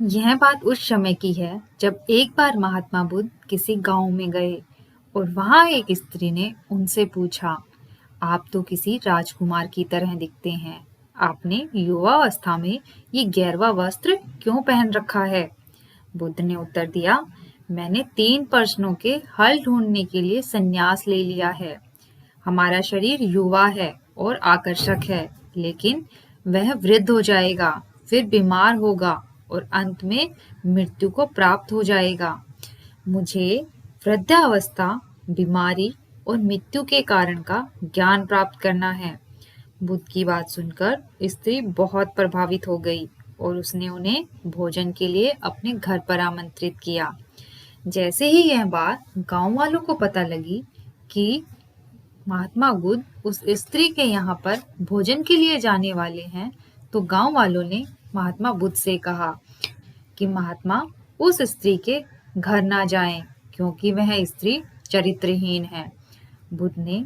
यह बात उस समय की है जब एक बार महात्मा बुद्ध किसी गांव में गए और वहां एक स्त्री ने उनसे पूछा, आप तो किसी राजकुमार की तरह दिखते हैं। आपने युवावस्था में ये गैरवा वस्त्र क्यों पहन रखा है? बुद्ध ने उत्तर दिया, मैंने 3 प्रश्नों के हल ढूंढने के लिए संन्यास ले लिया है। हमारा शरीर युवा है और आकर्षक है, लेकिन वह वृद्ध हो जाएगा, फिर बीमार होगा और अंत में मृत्यु को प्राप्त हो जाएगा। मुझे वृद्धावस्था, बीमारी और मृत्यु के कारण का ज्ञान प्राप्त करना है। बुद्ध की बात सुनकर स्त्री बहुत प्रभावित हो गई और उसने उन्हें भोजन के लिए अपने घर पर आमंत्रित किया। जैसे ही यह बात गांव वालों को पता लगी कि महात्मा बुद्ध उस स्त्री के यहाँ पर भोजन के लिए जाने वाले हैं, तो गांव वालों ने महात्मा बुद्ध से कहा कि महात्मा उस स्त्री के घर ना जाएं, क्योंकि वह स्त्री चरित्रहीन है। बुद्ध ने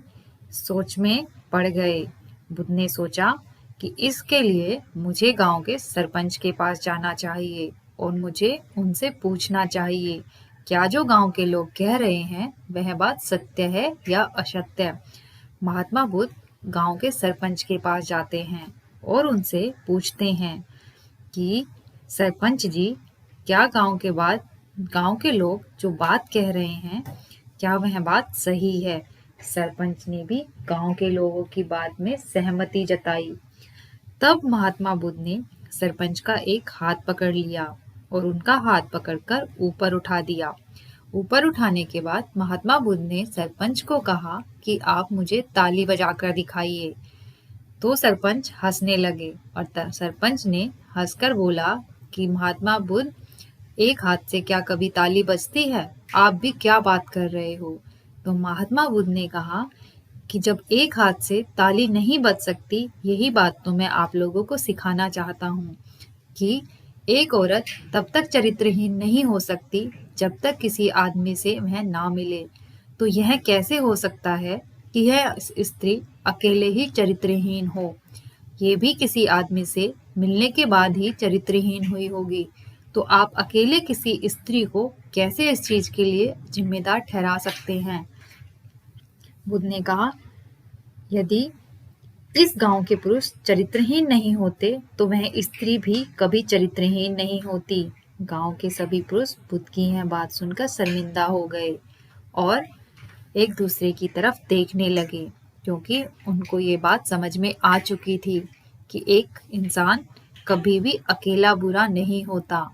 सोच में पड़ गए। बुद्ध ने सोचा कि इसके लिए मुझे गांव के सरपंच के पास जाना चाहिए और मुझे उनसे पूछना चाहिए, क्या जो गांव के लोग कह रहे हैं वह बात सत्य है या असत्य। महात्मा बुद्ध गांव के सरपंच के पास जाते हैं और उनसे पूछते हैं कि सरपंच जी, क्या गांव के लोग जो बात कह रहे हैं, क्या वह बात सही है? सरपंच ने भी गांव के लोगों की बात में सहमति जताई। तब महात्मा बुद्ध ने सरपंच का एक हाथ पकड़ लिया और उनका हाथ पकड़कर ऊपर उठा दिया। ऊपर उठाने के बाद महात्मा बुद्ध ने सरपंच को कहा कि आप मुझे ताली बजाकर दिखाइए। तो सरपंच हंसने लगे और सरपंच ने हंसकर बोला कि महात्मा बुद्ध, एक हाथ से क्या कभी ताली बजती है? आप भी क्या बात कर रहे हो? तो महात्मा बुद्ध ने कहा कि जब एक हाथ से ताली नहीं बज सकती, यही बात तो मैं आप लोगों को सिखाना चाहता हूँ कि एक औरत तब तक चरित्रहीन नहीं हो सकती जब तक किसी आदमी से वह ना मिले। तो यह कैसे हो सकता है कि यह स्त्री अकेले ही चरित्रहीन हो? ये भी किसी आदमी से मिलने के बाद ही चरित्रहीन हुई होगी। तो आप अकेले किसी स्त्री को कैसे इस चीज के लिए जिम्मेदार ठहरा सकते हैं? बुद्ध ने कहा, यदि इस गांव के पुरुष चरित्रहीन नहीं होते तो वह स्त्री भी कभी चरित्रहीन नहीं होती। गांव के सभी पुरुष बुद्ध की यह बात सुनकर शर्मिंदा हो गए और एक दूसरे की तरफ देखने लगे, क्योंकि उनको ये बात समझ में आ चुकी थी कि एक इंसान कभी भी अकेला बुरा नहीं होता।